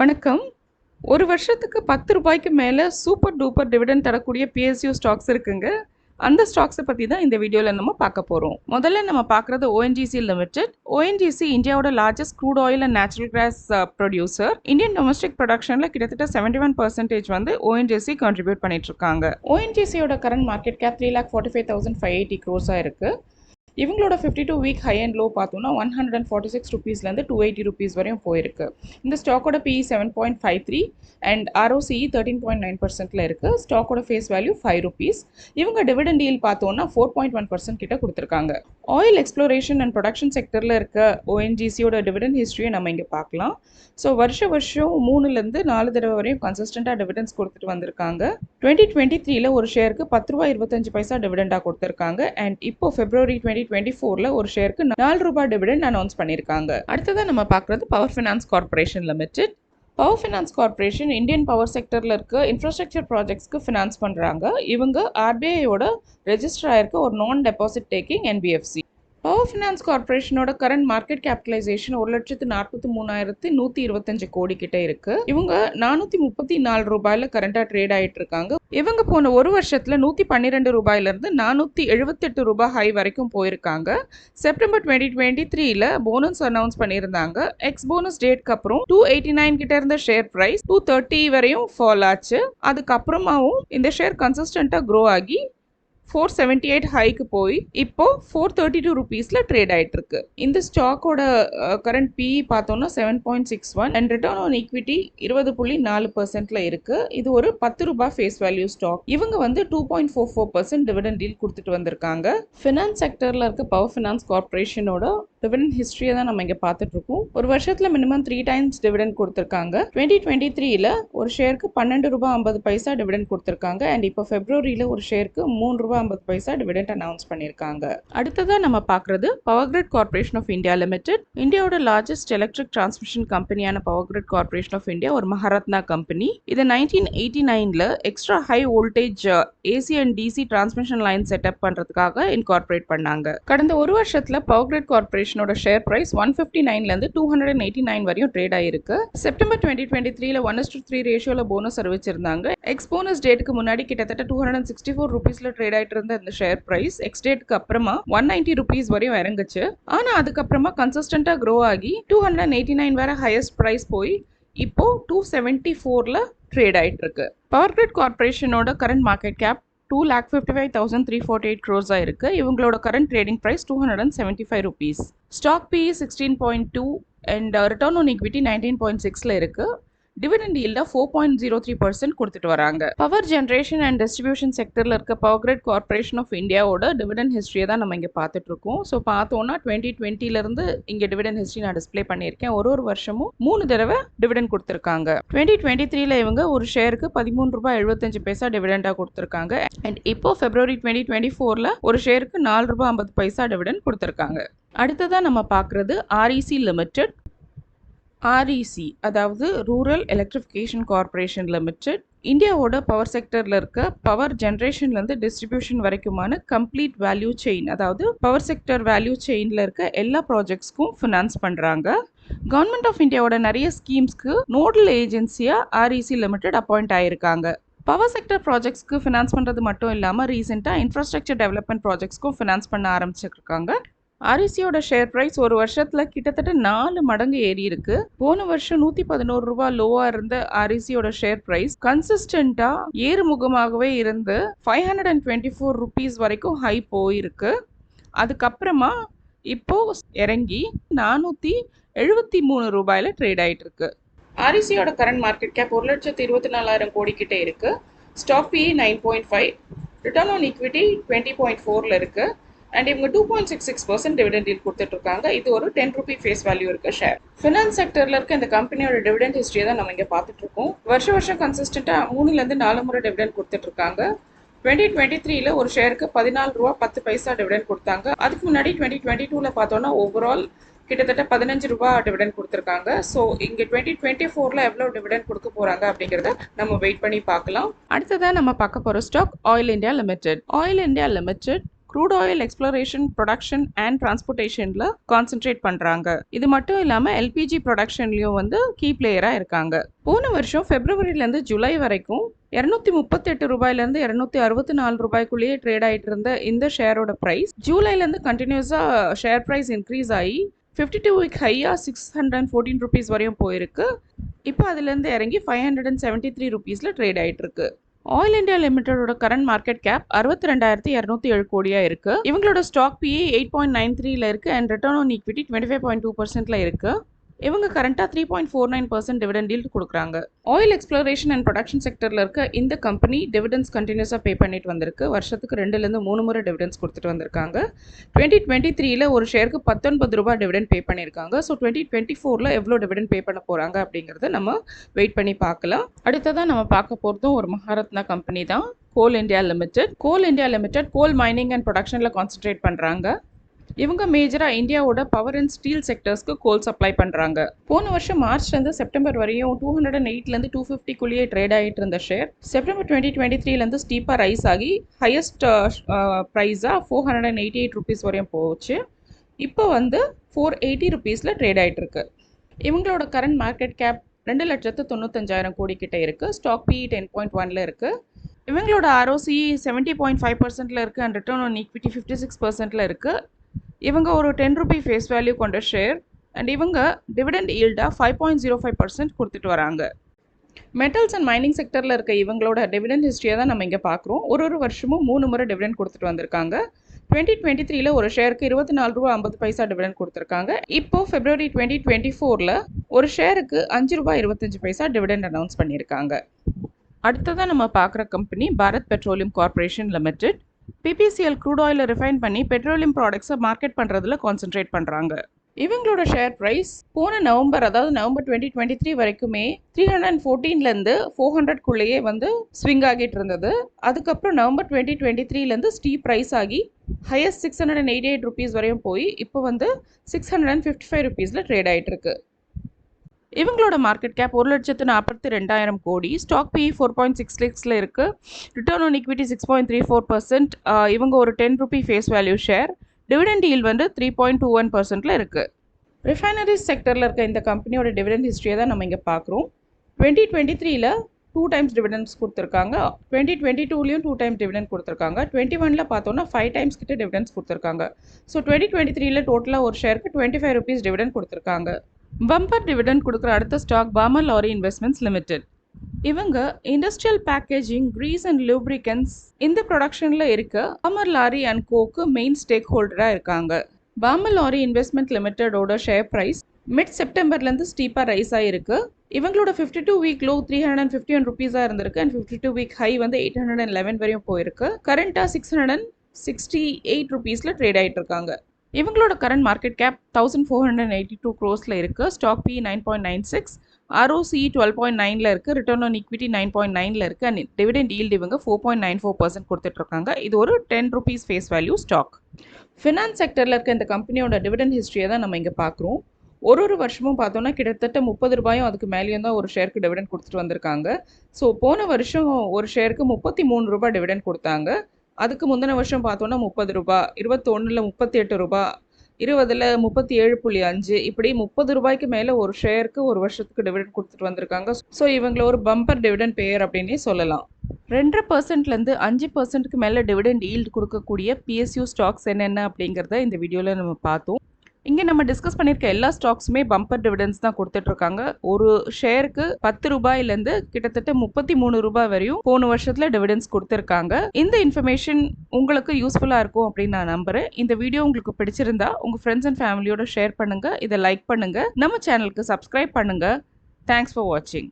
வணக்கம். ஒரு வருஷத்துக்கு ₹10க்கு மேல சூப்பர் டூப்பர் டிவிடெண்ட் தரக்கூடிய PSU ஸ்டாக்ஸ் இருக்குங்க. அந்த ஸ்டாக்ஸை பற்றி தான் இந்த வீடியோவில் நம்ம பார்க்க போகிறோம். முதல்ல நம்ம பார்க்குறது ONGC லிமிடெட். ONGC இந்தியாவோட largest crude oil and natural gas producer. Indian domestic ப்ரொடக்ஷனில் கிட்டத்தட்ட 71% வந்து ONGC கான்ட்ரிபியூட் பண்ணிட்டு இருக்காங்க. ONGCயோட கரண்ட் மார்க்கெட் கேப் 3,45,580 crores இருக்குது. இவங்களோட 52 வீக் ஹை அண்ட் லோ பார்த்தோம்னா 146 ரூபீஸ்லேருந்து 280 ரூபீஸ் வரையும் போயிருக்கு. இந்த ஸ்டாக்கோட PE 7.53 அண்ட் ROCE 13.9%ல் இருக்குது. ஸ்டாக்கோட ஃபேஸ் வேல்யூ 5 ரூபீஸ். இவங்க டிவிடெண்ட் டீல் பார்த்தோம்னா 4.1% கிட்ட கொடுத்துருக்காங்க. ஆயில் எக்ஸ்ப்ளோரேஷன் அண்ட் ப்ரொடக்ஷன் செக்டரில் இருக்க ONGCயோட டிவிடெண்ட் ஹிஸ்ட்ரியை நம்ம இங்கே பார்க்கலாம். ஸோ வருஷம் 3லேருந்து 4 தடவை வரையும் கன்சிஸ்டண்ட்டாக டிவிடெண்ட்ஸ் கொடுத்துட்டு வந்திருக்காங்க. 2023ல் ஒரு ஷேருக்கு ₹10.25 டிவிடெண்டாக கொடுத்துருக்காங்க. அண்ட் இப்போ February 2024ல் ஒரு ஷேருக்கு ₹4 டிவிடெண்ட் அனௌன்ஸ் பண்ணியிருக்காங்க. அடுத்ததான் நம்ம பார்க்குறது power finance corporation limited. Power finance corporation Indian power செக்டரில் இருக்க இன்ஃப்ராஸ்ட்ரக்சர் ப்ராஜெக்ட்ஸ்க்கு ஃபினான்ஸ் பண்ணுறாங்க. இவங்க RBIயோட ரெஜிஸ்டர் ஆயிருக்க ஒரு non deposit taking NBFC. Power finance கார்பரேஷனோட கரண்ட் மார்க்கெட் கேபிட்டலைசேஷன் 1,43,125 கோடி கிட்ட இருக்கு. இவங்க ₹434 கரண்டா ட்ரேட் ஆயிட்டு இருக்காங்க. இவங்க போன ஒரு வருஷத்துல ₹112 478 ஹை வரைக்கும் போயிருக்காங்க. செப்டம்பர் 2023ல போனஸ் அனௌன்ஸ் பண்ணியிருந்தாங்க. எக்ஸ் போனஸ் டேட்க்கு அப்புறம் 289 கிட்ட இருந்த ஷேர் பிரைஸ் 230 வரையும் ஃபால் ஆச்சு. அதுக்கப்புறமாவும் இந்த ஷேர் கன்சிஸ்டண்டா க்ரோ ஆகி 478 ஹைக்கு போய் இப்போ 432 ரூபீஸ்ல ட்ரேட் ஆயிட்டு இருக்கு. இந்த ஸ்டாக்கோட கரண்ட் PE பார்த்தோம்னா 7.61 அண்ட் ரிட்டர்ன் ஆன் ஈக்விட்டி 20.4%ல இருக்கு. இது ஒரு ₹10 ஃபேஸ் வேல்யூ ஸ்டாக். இவங்க வந்து 2.44% டிவிடெண்ட் டீல் கொடுத்துட்டு வந்திருக்காங்க. ஃபினான்ஸ் செக்டர்ல இருக்க பவர் ஃபினான்ஸ் கார்பரேஷனோட டிவிடெண்ட் ஹிஸ்டரியை தான் நம்ம இங்கே பார்த்துட்டு இருக்கோம். ஒரு வருஷத்துல மினிமம் 3 டைம்ஸ் டிவிடெண்ட் கொடுத்துருக்காங்க. 2023ல ஒரு ஷேருக்கு ₹12.50 டிவிடெண்ட் கொடுத்துருக்காங்க. அண்ட் இப்போ Februaryல ஒரு ஷேருக்கு ₹3.50 டிவிடெண்ட் அனௌன்ஸ் பண்ணியிருக்காங்க. அடுத்ததாக நம்ம பார்க்குறது power grid corporation of India limited. இந்தியாவோட லார்ஜஸ்ட் எலக்ட்ரிக் டிரான்ஸ்மிஷன் கம்பெனியான power grid corporation of India ஒரு மகாரத்னா கம்பெனி. இதை 1989ல extra high voltage AC and DC transmission line setup பண்ணுறதுக்காக இன்கார்பரேட் பண்ணாங்க. கடந்த ஒரு வருஷத்துல பவர் கிரிட் கார்பரேஷனோட ஷேர் பிரைஸ் 159லேருந்து 289 வரையும் ட்ரேட் ஆயிருக்கு. செப்டம்பர் 2023ல 1:3 ரேஷியோல போனஸ் அறிவிச்சிருந்தாங்க. எக்ஸ் போனஸ் டேட்டுக்கு முன்னாடி கிட்டத்தட்ட 264 ரூபீஸ்ல ட்ரேட் ஆயிட்டு இருந்த இந்த ஷேர் பிரைஸ் எக்ஸ் டேட்டுக்கு அப்புறமா 190 ரூபீஸ் வரையும் இறங்குச்சு. ஆனா அதுக்கப்புறமா கன்சிஸ்டண்டா க்ரோ ஆகி 289 வரை ஹையஸ்ட் பிரைஸ் போய் இப்போ 274ல ட்ரேட் ஆயிட்டு இருக்கு. பவர் கிரிட் கார்பரேஷனோட கரண்ட் மார்க்கெட் கேப் 2,55,348 crores இருக்கு. இவங்களோட current trading price 275 rupees. Stock PE 16.2 and return on equity 19.6ல இருக்கு. டிவிடெண்ட் ஈல்டா 4.03% கொடுத்துட்டு வராங்க. பவர் ஜென்ரேஷன் அண்ட் டிஸ்ட்ரிபியூஷன் செக்டர்ல இருக்க பவர் கிரிட் கார்பரேஷன் ஆஃப் இந்தியாவோட டிவிடெண்ட் ஹிஸ்டரியை தான் நம்ம இங்கே பார்த்துட்டு இருக்கோம். ஸோ பார்த்தோம்னா 2020லேருந்து இங்கே டிவிடெண்ட் ஹிஸ்டரி நான் டிஸ்பிளே பண்ணியிருக்கேன். ஒரு வருஷமும் 3 தடவை டிவிடெண்ட் கொடுத்துருக்காங்க. 2023ல இவங்க ஒரு ஷேருக்கு ₹13.75 டிவிடெண்டாக கொடுத்துருக்காங்க. அண்ட் இப்போ February 2024ல ஒரு ஷேருக்கு ₹4.50 டிவிடெண்ட் கொடுத்துருக்காங்க. அடுத்ததான் நம்ம பார்க்குறது REC லிமிடெட். REC அதாவது ரூரல் எலக்ட்ரிஃபிகேஷன் கார்பரேஷன் லிமிடெட் இந்தியாவோட பவர் செக்டரில் இருக்க பவர் ஜென்ரேஷன்லேருந்து டிஸ்ட்ரிபியூஷன் வரைக்குமான கம்ப்ளீட் வேல்யூ செயின், அதாவது பவர் செக்டர் வேல்யூ செயினில் இருக்க எல்லா ப்ராஜெக்ட்ஸ்க்கும் ஃபினான்ஸ் பண்ணுறாங்க. கவர்மெண்ட் ஆஃப் இந்தியாவோட நிறைய ஸ்கீம்ஸ்க்கு நோடல் ஏஜென்சியாக REC லிமிடெட் அப்பாயிண்ட் ஆகியிருக்காங்க. பவர் செக்டர் ப்ராஜெக்ட்ஸ்க்கு ஃபினான்ஸ் பண்ணுறது மட்டும் இல்லாமல் ரீசெண்டாக இன்ஃப்ராஸ்ட்ரக்சர் டெவலப்மெண்ட் ப்ராஜெக்ட்ஸ்க்கும் ஃபினான்ஸ் பண்ண ஆரம்பிச்சிருக்காங்க. RECயோட ஷேர் பிரைஸ் ஒரு வருஷத்துல கிட்டத்தட்ட 4 மடங்கு ஏறி இருக்கு. போன வருஷம் ₹111 லோவா இருந்த RECயோட ஷேர் பிரைஸ் கன்சிஸ்டண்டா ஏறுமுகமாகவே இருந்து 524 ரூபீஸ் வரைக்கும் ஹை போயிருக்கு. அதுக்கப்புறமா இப்போ இறங்கி ₹473 ட்ரேட் ஆயிட்டு இருக்கு. RECயோட கரண்ட் மார்க்கெட் கேப் 1,24,000 கோடி கிட்ட இருக்கு. Stock PE 9.5, return on equity 20.4ல இருக்கு. அண்ட் இவங்க 2.66% டிவிடெண்ட் டீல் கொடுத்துட்டு இருக்காங்க. இது ஒரு ₹10 ஃபேஸ் வேல்யூ இருக்க ஷேர். ஃபினான்ஸ் செக்டர்ல இருக்க இந்த கம்பெனியோட டிவிடெண்ட் ஹிஸ்டரியை தான் நம்ம இங்கே பார்த்துட்டு இருக்கோம். வருஷம் கன்சிஸ்டண்டா 3லேருந்து 4 முறை டிவிடெண்ட் கொடுத்துட்டு இருக்காங்க. 2023ல ஒரு ஷேருக்கு ₹14.10 டிவிடெண்ட் கொடுத்தாங்க. அதுக்கு முன்னாடி 2022ல பார்த்தோம்னா ஓவரால் கிட்டத்தட்ட ₹15 டிவிடெண்ட் கொடுத்துருக்காங்க. ஸோ இங்கே 2024ல எவ்வளோ டிவிடெண்ட் கொடுக்க போறாங்க அப்படிங்கிறத நம்ம வெயிட் பண்ணி பார்க்கலாம். அடுத்ததான் நம்ம பார்க்க போகிற stock oil India limited. Oil India limited crude oil exploration, production and டிரான்ஸ்போர்ட்டேஷனில் கான்சென்ட்ரேட் பண்ணுறாங்க. இது மட்டும் இல்லாமல் எல்பிஜி ப்ரொடக்ஷன்லேயும் வந்து கீ பிளேயராக இருக்காங்க. போன வருஷம் ஃபெப்ரவரியிலேருந்து ஜூலை வரைக்கும் 238 ரூபாயிலேருந்து 264 ரூபாய்க்குள்ளேயே ட்ரேட் ஆகிட்டு இருந்த இந்த ஷேரோட ப்ரைஸ் ஜூலைலேருந்து கண்டினியூஸாக ஷேர் ப்ரைஸ் இன்க்ரீஸ் ஆகி 52 வீக் ஹையாக 614 ருபீஸ் வரையும் போயிருக்கு. இப்போ அதுலேருந்து இறங்கி 573 ருபீஸில் ட்ரேட் ஆகிட்டு இருக்கு. ஆயில் இந்தியா லிமிடெடோட கரண்ட் மார்க்கெட் கேப் 62,207 கோடியாக இருக்குது. இவங்களோட ஸ்டாக் பிஏ 8.93ல இருக்குது அண்ட் ரிட்டர்ன் ஆன் ஈக்விட்டி 25.2%ல இருக்குது. இவங்க கரண்ட்டாக 3.49% டிவிடெண்ட் ஈல்டு கொடுக்குறாங்க. ஆயில் எக்ஸ்ப்ளோரேஷன் அண்ட் ப்ரொடக்ஷன் செக்டரில் இருக்க இந்த கம்பெனி டிவிடெண்ட்ஸ் கண்டினியூஸாக பே பண்ணிட்டு வந்திருக்கு. வருஷத்துக்கு 2-3 முறை டிவிடெண்ட்ஸ் கொடுத்துட்டு வந்திருக்காங்க. 2023ல் ஒரு ஷேருக்கு 19 ரூபாய் டிவிடெண்ட் பே பண்ணியிருக்காங்க. ஸோ 2024ல் எவ்வளோ டிவிடெண்ட் பே பண்ண போகிறாங்க அப்படிங்கிறத நம்ம வெயிட் பண்ணி பார்க்கலாம். அடுத்ததான் நம்ம பார்க்க போகிறதும் ஒரு மகாரத்னா கம்பெனி தான், coal India limited. Coal India limited coal mining and ப்ரொடக்ஷனில் கான்சென்ட்ரேட் பண்ணுறாங்க. இவங்க மேஜராக இந்தியாவோட பவர் அண்ட் ஸ்டீல் செக்டர்ஸ்க்கு கோல் சப்ளை பண்ணுறாங்க. போன வருஷம் மார்ச்லேருந்து செப்டம்பர் வரையும் 208லேருந்து 250க்குள்ளேயே ட்ரேட் ஆகிட்டு இருந்த ஷேர் செப்டம்பர் 2023லேருந்து ஸ்டீப்பாக ரைஸ் ஆகி ஹையஸ்ட் ப்ரைஸாக 488 ருபீஸ் வரையும் போச்சு. இப்போ வந்து 480 ருபீஸில் ட்ரேட் ஆகிட்டு இருக்கு. இவங்களோட கரண்ட் மார்க்கெட் கேப் 2,95,000 கோடி கிட்ட இருக்குது. ஸ்டாக் PE 10.1ல இருக்குது. இவங்களோட ROCE 70.5%ல இருக்குது அண்ட் ரிட்டர்ன் ஆன் ஈக்விட்டி 56%ல இருக்குது. இவங்க ஒரு 10 ரூபி ஃபேஸ் வேல்யூ கொண்ட ஷேர் அண்ட் இவங்க டிவிடெண்ட் ஈல்டாக 5.05% கொடுத்துட்டு வராங்க. மெட்டல்ஸ் அண்ட் மைனிங் செக்டரில் இருக்க இவங்களோட டிவிடெண்ட் ஹிஸ்ட்ரியை தான் நம்ம இங்கே பார்க்குறோம். ஒரு வருஷமும் 3 முறை டிவிடெண்ட் கொடுத்துட்டு வந்திருக்காங்க. 2023ல் ஒரு ஷேருக்கு 24 ரூபா 50 பைசா டிவிடெண்ட் கொடுத்துருக்காங்க. இப்போது February 2024ல் ஒரு ஷேருக்கு 5 ரூபா 25 பைசா டிவிடெண்ட் அனௌன்ஸ் பண்ணியிருக்காங்க. அடுத்ததான் நம்ம பார்க்குற company Bharat petroleum corporation limited. PPCL crude ஆயிலை ரிஃபைன் பண்ணி பெட்ரோலியம் ப்ராடக்ட்ஸை மார்க்கெட் பண்ணுறதுல கான்சென்ட்ரேட் பண்ணுறாங்க. இவங்களோட ஷேர் ப்ரைஸ் போன நவம்பர் 2023 வரைக்குமே 314லேருந்து 400க்குள்ளேயே வந்து ஸ்விங் ஆகிட்டு இருந்தது. அதுக்கப்புறம் நவம்பர் 2023லேருந்து ஸ்டீப் ப்ரைஸ் ஆகி ஹையஸ்ட் 688 ருபீஸ் வரையும் போய் இப்போ வந்து 655 ருபீஸில் ட்ரேட் ஆகிட்டு இருக்கு. இவங்களோட மார்க்கெட் கேப் 1,42,000 கோடி. ஸ்டாக் PE 4.66ல இருக்குது. Return on equity 6.34%. இவங்க ஒரு 10 rupee face value share. Dividend yield வந்து 3.21%ல இருக்குது. ரிஃபைனரிஸ் செக்டரில் இருக்க இந்த கம்பெனியோட டிவிடெண்ட் ஹிஸ்ட்ரியை தான் நம்ம இங்கே பார்க்குறோம். 2023ல் 2 டைம்ஸ் டிவிடெண்ட்ஸ் கொடுத்துருக்காங்க. 2022லையும் 2 டைம்ஸ் டிவிடெண்ட் கொடுத்துருக்காங்க. 21ல் பார்த்தோன்னா 5 டைம்ஸ் கிட்ட டிவிடெண்ட்ஸ் கொடுத்துருக்காங்க. ஸோ 2023ல் டோட்டலாக ஒரு ஷேருக்கு 25 ருபீஸ் டிவிடெண்ட் கொடுத்துருக்காங்க. பம்பர் டிவிடெண்ட் கொடுக்குற அடுத்த stock Balmer Lawrie investments limited. இவங்க industrial packaging, grease and lubricants இந்த ப்ரொடக்ஷனில் இருக்க பாமர் லாரி அண்ட் கோக்கு மெயின் ஸ்டேக் ஹோல்டராக இருக்காங்க. பாமர் லாரி இன்வெஸ்ட்மெண்ட் லிமிடெடோட ஷேர் ப்ரைஸ் மிட் செப்டம்பர்லேருந்து ஸ்டீப்பாக ரைஸ் ஆகிருக்கு. இவங்களோட 52 வீக் லோ 351 ருபீஸாக இருந்திருக்கு அண்ட் 52 வீக் ஹை வந்து 811 வரையும் போயிருக்கு. கரண்ட்டாக 668 ருபீஸில் ட்ரேட் ஆகிட்டு இருக்காங்க. இவங்களோட கரண்ட் மார்க்கெட் கேப் 1,482 க்ரோஸில் இருக்குது. ஸ்டாக் PE 9.96, ROCE 12.9ல இருக்குது. ரிட்டர்ன் ஆன் ஈக்விட்டி 9.9ல இருக்குது அண்ட் டிவிடெண்ட் ஈல்டு இவங்க 4.94% கொடுத்துட்ருக்காங்க. இது ஒரு 10 rupees face value stock. Finance செக்டரில் இருக்க இந்த கம்பெனியோட டிவிடெண்ட் ஹிஸ்ட்ரியை தான் நம்ம இங்கே பார்க்குறோம். ஒரு வருஷமும் பார்த்தோன்னா கிட்டத்தட்ட 30 ரூபாயும் அதுக்கு மேலேயும் தான் ஒரு ஷேருக்கு டிவிடெண்ட் கொடுத்துட்டு வந்திருக்காங்க. ஸோ போன வருஷம் ஒரு ஷேருக்கு 33 ரூபாய் டிவிடெண்ட் கொடுத்தாங்க. அதுக்கு முந்தின வருஷம் பார்த்தோன்னா 30 ரூபா, 21ல் 38 ரூபா, 20ல் 37.5, இப்படி 30 ரூபாய்க்கு மேலே ஒரு ஷேருக்கு ஒரு வருஷத்துக்கு டிவிடெண்ட் கொடுத்துட்டு வந்திருக்காங்க. ஸோ இவங்கள ஒரு பம்பர் டிவிடெண்ட் பேயர் அப்படின்னே சொல்லலாம். 2.5%லேருந்து 5%க்கு மேலே டிவிடெண்ட் ஈல்டு கொடுக்கக்கூடிய PSU ஸ்டாக்ஸ் என்னென்ன அப்படிங்கிறத இந்த வீடியோவில் நம்ம பார்த்தோம். இங்கே நம்ம டிஸ்கஸ் பண்ணியிருக்க எல்லா ஸ்டாக்ஸுமே பம்பர் டிவிடெண்ட்ஸ் தான் கொடுத்துட்ருக்காங்க. ஒரு ஷேருக்கு 10 ரூபாயிலேருந்து கிட்டத்தட்ட 33 ரூபாய் வரையும் போன வருஷத்தில் டிவிடெண்ட்ஸ் கொடுத்துருக்காங்க. இந்த இன்ஃபர்மேஷன் உங்களுக்கு யூஸ்ஃபுல்லாக இருக்கும் அப்படின்னு நான் நம்புகிறேன். இந்த வீடியோ உங்களுக்கு பிடிச்சிருந்தா உங்கள் ஃப்ரெண்ட்ஸ் அண்ட் ஃபேமிலியோட ஷேர் பண்ணுங்கள், இதை லைக் பண்ணுங்கள், நம்ம சேனலுக்கு சப்ஸ்கிரைப் பண்ணுங்கள். தேங்க்ஸ் ஃபார் வாட்சிங்.